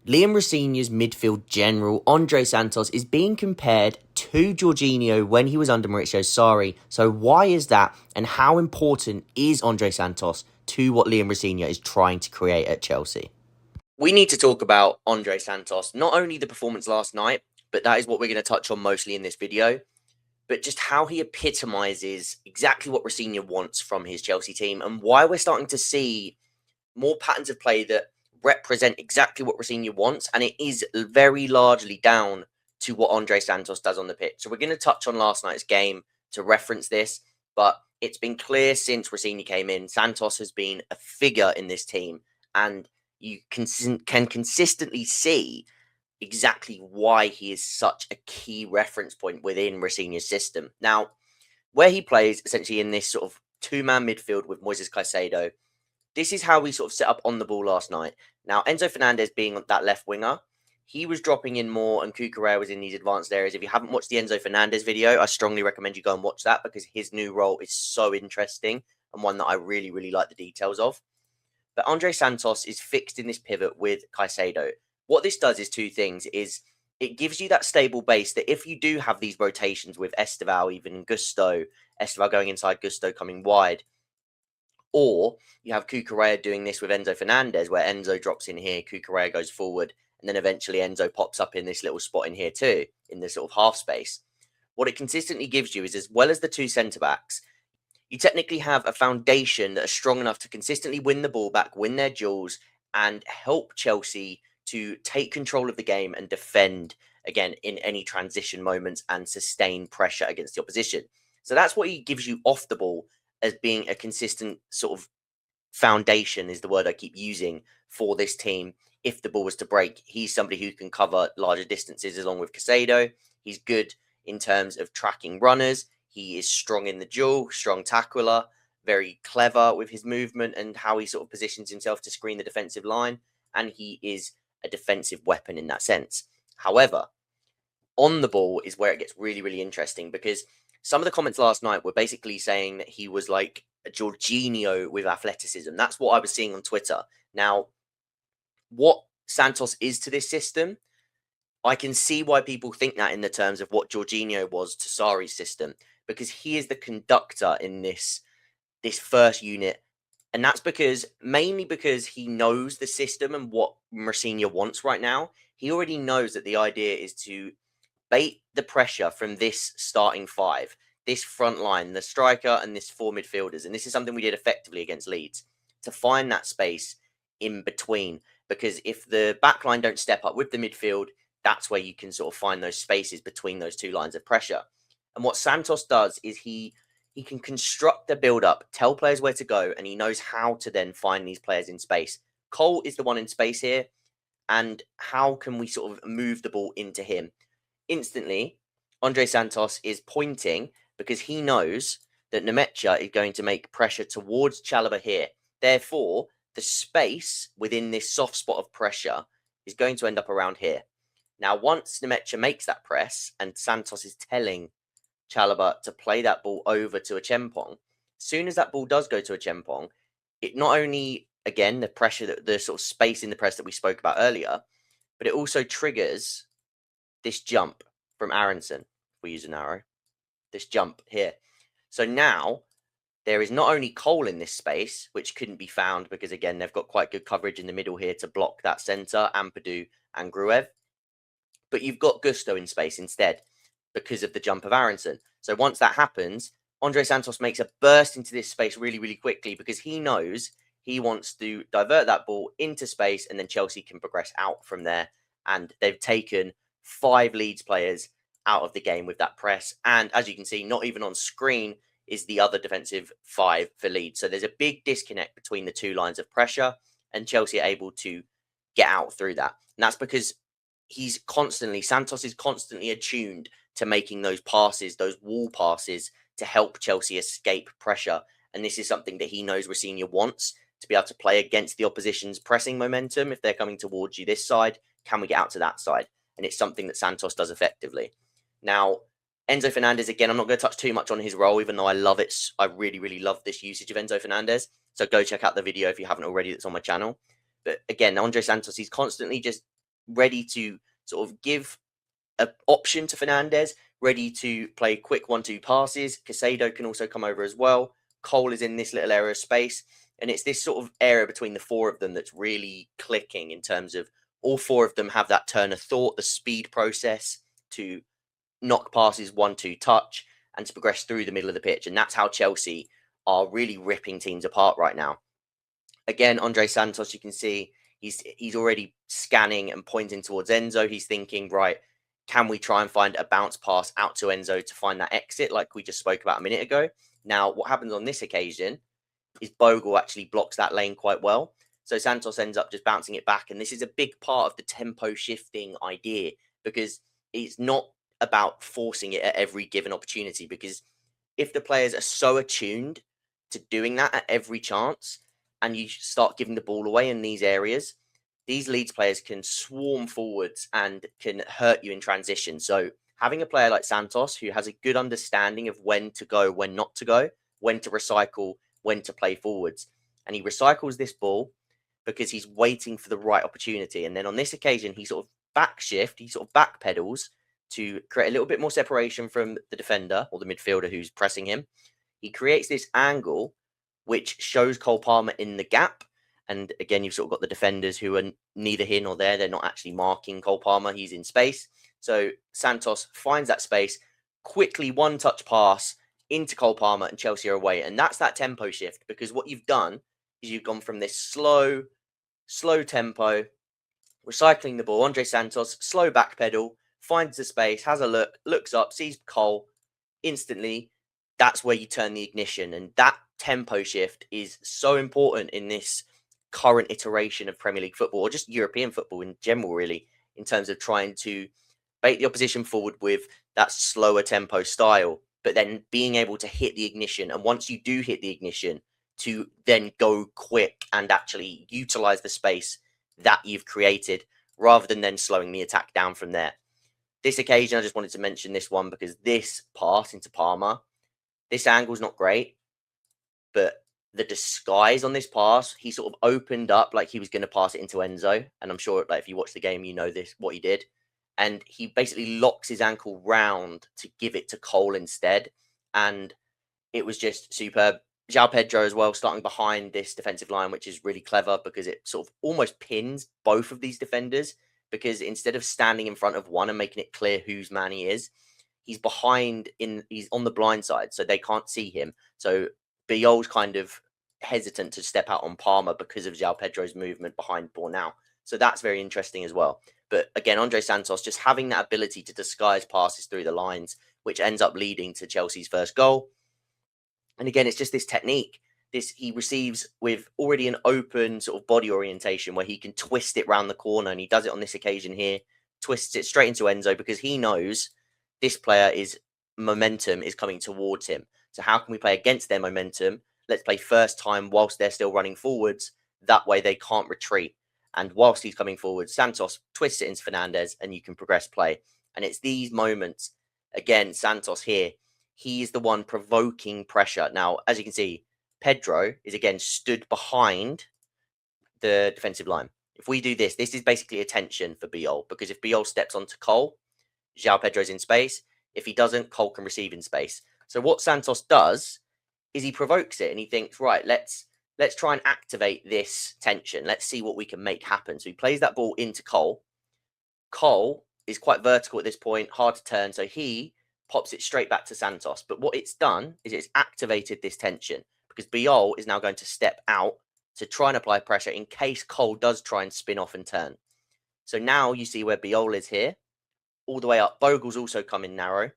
Liam Rosenior's midfield general, Andrey Santos, is being compared to Jorginho when he was under Maurizio Sarri. So why is that, and how important is Andrey Santos to what Liam Rosenior is trying to create at Chelsea? We need to talk about Andrey Santos, not only the performance last night, but that is what we're going to touch on mostly in this video, but just how he epitomizes exactly what Rosenior wants from his Chelsea team and why we're starting to see more patterns of play that represent exactly what Rosenior wants, and it is very largely down to what Andrey Santos does on the pitch. So we're going to touch on last night's game to reference this, but it's been clear since Rosenior came in, Santos has been a figure in this team, and you can consistently see exactly why he is such a key reference point within Rosenior's system. Now, where he plays essentially in this sort of two-man midfield with Moises Caicedo, this is how we sort of set up on the ball last night. Now, Enzo Fernandez being that left winger, he was dropping in more and Cucurella was in these advanced areas. If you haven't watched the Enzo Fernandez video, I strongly recommend you go and watch that because his new role is so interesting and one that I really, really like the details of. But Andrey Santos is fixed in this pivot with Caicedo. What this does is two things. It gives you that stable base that if you do have these rotations with Esteval, even Gusto, Esteval going inside, Gusto coming wide, or you have Cucurella doing this with Enzo Fernandez, where Enzo drops in here, Cucurella goes forward, and then eventually Enzo pops up in this little spot in here too, in this sort of half space. What it consistently gives you is, as well as the two centre backs, you technically have a foundation that are strong enough to consistently win the ball back, win their duels, and help Chelsea to take control of the game and defend again in any transition moments and sustain pressure against the opposition. So that's what he gives you off the ball as being a consistent sort of foundation, is the word I keep using for this team. If the ball was to break, he's somebody who can cover larger distances along with Caicedo. He's good in terms of tracking runners. He is strong in the duel, strong tackler, very clever with his movement and how he sort of positions himself to screen the defensive line. And he is a defensive weapon in that sense. However, on the ball is where it gets really, really interesting because some of the comments last night were basically saying that he was like a Jorginho with athleticism. That's what I was seeing on Twitter. Now, what Santos is to this system, I can see why people think that in the terms of what Jorginho was to Sarri's system, because he is the conductor in this first unit. And that's mainly because he knows the system and what Mourinho wants right now. He already knows that the idea is to bait the pressure from this starting five, this front line, the striker and this four midfielders. And this is something we did effectively against Leeds, to find that space in between. Because if the back line don't step up with the midfield, that's where you can sort of find those spaces between those two lines of pressure. And what Santos does is he can construct the build-up, tell players where to go, and he knows how to then find these players in space. Cole is the one in space here, and how can we sort of move the ball into him? Instantly, Andrey Santos is pointing because he knows that Nemecha is going to make pressure towards Chalobah here. Therefore, the space within this soft spot of pressure is going to end up around here. Now, once Nemecha makes that press and Santos is telling Chalobah to play that ball over to Achempong, as soon as that ball does go to Achempong, it not only, again, the pressure, the sort of space in the press that we spoke about earlier, but it also triggers this jump from Aronson, if we use an arrow, this jump here. So now there is not only Cole in this space, which couldn't be found because, again, they've got quite good coverage in the middle here to block that centre, Ampadu and Gruev, but you've got Gusto in space instead because of the jump of Aronson. So once that happens, Andrey Santos makes a burst into this space really, really quickly because he knows he wants to divert that ball into space and then Chelsea can progress out from there. And they've taken 5 Leeds players out of the game with that press. And as you can see, not even on screen is the other defensive 5 for Leeds. So there's a big disconnect between the two lines of pressure, and Chelsea are able to get out through that. And that's because Santos is constantly attuned to making those passes, those wall passes, to help Chelsea escape pressure. And this is something that he knows Rosenior wants, to be able to play against the opposition's pressing momentum. If they're coming towards you this side, can we get out to that side? And it's something that Santos does effectively. Now, Enzo Fernandez, again, I'm not going to touch too much on his role, even though I love it. I really, really love this usage of Enzo Fernandez. So go check out the video if you haven't already, that's on my channel. But again, Andrey Santos, he's constantly just ready to sort of give an option to Fernandez, ready to play quick 1-2 passes. Casado can also come over as well. Cole is in this little area of space. And it's this sort of area between the four of them that's really clicking in terms of all four of them have that turn of thought, the speed process to knock passes 1-2 touch and to progress through the middle of the pitch. And that's how Chelsea are really ripping teams apart right now. Again, Andrey Santos, you can see he's already scanning and pointing towards Enzo. He's thinking, right, can we try and find a bounce pass out to Enzo to find that exit like we just spoke about a minute ago? Now, what happens on this occasion is Bogle actually blocks that lane quite well. So Santos ends up just bouncing it back. And this is a big part of the tempo shifting idea because it's not about forcing it at every given opportunity. Because if the players are so attuned to doing that at every chance and you start giving the ball away in these areas, these Leeds players can swarm forwards and can hurt you in transition. So having a player like Santos who has a good understanding of when to go, when not to go, when to recycle, when to play forwards. And he recycles this ball because he's waiting for the right opportunity. And then on this occasion, he sort of he sort of backpedals to create a little bit more separation from the defender or the midfielder who's pressing him. He creates this angle which shows Cole Palmer in the gap. And again, you've sort of got the defenders who are neither here nor there. They're not actually marking Cole Palmer. He's in space. So Santos finds that space, quickly one-touch pass into Cole Palmer, and Chelsea are away. And that's that tempo shift, because what you've done is you've gone from this slow tempo, recycling the ball. Andrey Santos, slow back pedal, finds the space, has a look, looks up, sees Cole instantly. That's where you turn the ignition. And that tempo shift is so important in this current iteration of Premier League football, or just European football in general, really, in terms of trying to bait the opposition forward with that slower tempo style, but then being able to hit the ignition. And once you do hit the ignition, to then go quick and actually utilize the space that you've created rather than then slowing the attack down from there. This occasion, I just wanted to mention this one because this pass into Palmer, this angle's not great, but the disguise on this pass, he sort of opened up like he was going to pass it into Enzo. And I'm sure like if you watch the game, you know what he did. And he basically locks his ankle round to give it to Cole instead. And it was just superb. João Pedro as well, starting behind this defensive line, which is really clever because it sort of almost pins both of these defenders. Because instead of standing in front of one and making it clear whose man he is, he's he's on the blind side, so they can't see him. So Biol's kind of hesitant to step out on Palmer because of João Pedro's movement behind Bornau. So that's very interesting as well. But again, Andrey Santos just having that ability to disguise passes through the lines, which ends up leading to Chelsea's first goal. And again, it's just this technique. He receives with already an open sort of body orientation where he can twist it round the corner, and he does it on this occasion here, twists it straight into Enzo because he knows this momentum is coming towards him. So how can we play against their momentum? Let's play first time whilst they're still running forwards. That way they can't retreat. And whilst he's coming forward, Santos twists it into Fernandez and you can progress play. And it's these moments, again, Santos here, he is the one provoking pressure. Now, as you can see, Pedro is again stood behind the defensive line. If we do this, this is basically attention for Biol, because if Biol steps onto Cole, João Pedro's in space. If he doesn't, Cole can receive in space. So what Santos does is he provokes it and he thinks, right, let's try and activate this tension. Let's see what we can make happen. So he plays that ball into Cole. Cole is quite vertical at this point, hard to turn. So he pops it straight back to Santos. But what it's done is it's activated this tension because Biol is now going to step out to try and apply pressure in case Cole does try and spin off and turn. So now you see where Biol is here, all the way up. Bogle's also come in narrow.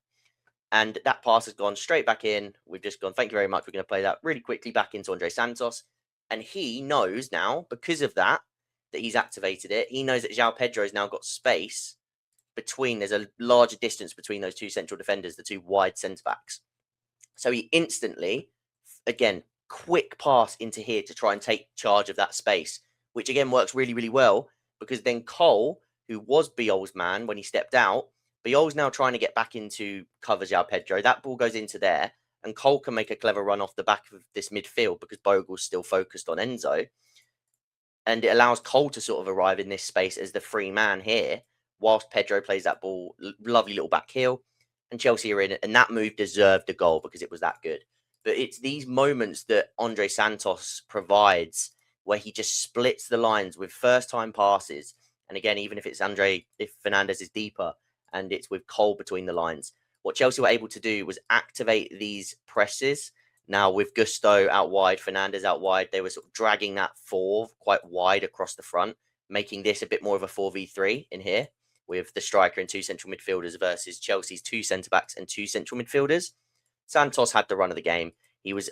And that pass has gone straight back in. We've just gone, thank you very much. We're going to play that really quickly back into Andrey Santos. And he knows now, because of that he's activated it. He knows that João Pedro's now got space between. There's a larger distance between those two central defenders, the two wide centre-backs. So he instantly, again, quick pass into here to try and take charge of that space, which again works really, really well because then Cole, who was Biol's man when he stepped out, Biol's now trying to get back into cover João Pedro. That ball goes into there, and Cole can make a clever run off the back of this midfield because Bogle's still focused on Enzo. and it allows Cole to sort of arrive in this space as the free man here, whilst Pedro plays that ball, lovely little back heel, and Chelsea are in it, and that move deserved a goal because it was that good. But it's these moments that Andrey Santos provides where he just splits the lines with first-time passes, and again, even if it's if Fernandez is deeper, and it's with Cole between the lines, what Chelsea were able to do was activate these presses. Now, with Gusto out wide, Fernandez out wide, they were sort of dragging that 4 quite wide across the front, making this a bit more of a 4v3 in here, with the striker and 2 central midfielders versus Chelsea's 2 centre-backs and 2 central midfielders. Santos had the run of the game. He was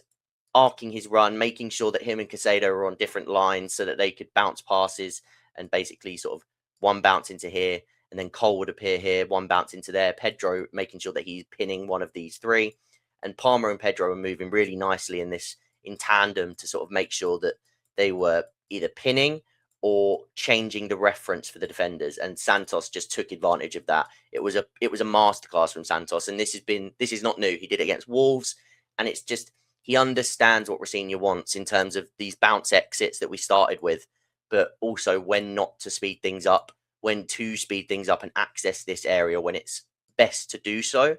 arcing his run, making sure that him and Caicedo were on different lines so that they could bounce passes and basically sort of one bounce into here, and then Cole would appear here, one bounce into there. Pedro making sure that he's pinning one of these 3. And Palmer and Pedro were moving really nicely in tandem to sort of make sure that they were either pinning or changing the reference for the defenders. And Santos just took advantage of that. It was a masterclass from Santos, and this is not new. He did it against Wolves, and it's just he understands what Rosenior wants in terms of these bounce exits that we started with, but also when not to speed things up, when to speed things up and access this area when it's best to do so.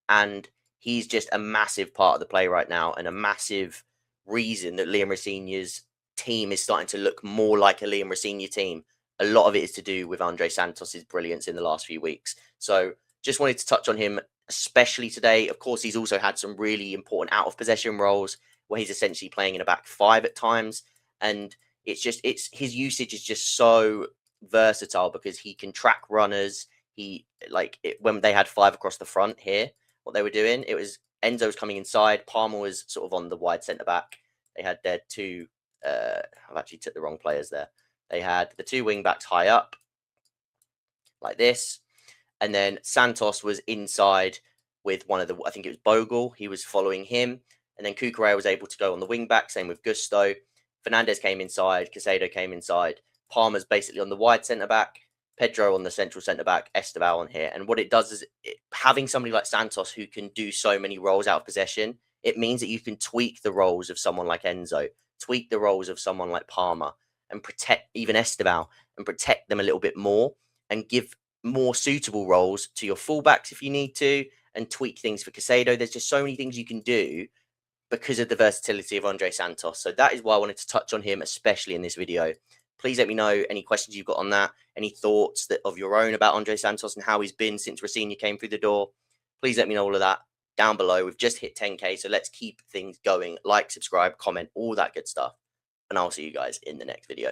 And he's just a massive part of the play right now, and a massive reason that Liam Rosenior's team is starting to look more like a Liam Rosenior team. A lot of it is to do with Andrey Santos's brilliance in the last few weeks. So just wanted to touch on him, especially today. Of course, he's also had some really important out of possession roles where he's essentially playing in a back 5 at times. And it's his usage is just so versatile because he can track runners. When they had 5 across the front here, what they were doing, it was Enzo was coming inside, Palmer was sort of on the wide centre back. They had their 2 I've actually took the wrong players there. They had the 2 wing backs high up like this, and then Santos was inside with one of the, I think it was Bogle, he was following him, and then Cucurella was able to go on the wing back, same with Gusto. Fernandez came inside, Caicedo came inside, Palmer's basically on the wide centre back, Pedro on the central centre back, Esteval on here. And what it does is having somebody like Santos who can do so many roles out of possession, it means that you can tweak the roles of someone like Enzo, tweak the roles of someone like Palmer, and protect even Esteval and protect them a little bit more, and give more suitable roles to your fullbacks if you need to, and tweak things for Caicedo. There's just so many things you can do because of the versatility of Andrey Santos. So that is why I wanted to touch on him, especially in this video. Please let me know any questions you've got on that, any thoughts of your own about Andrey Santos and how he's been since Rosenior came through the door. Please let me know all of that down below. We've just hit 10K, so let's keep things going. Like, subscribe, comment, all that good stuff. And I'll see you guys in the next video.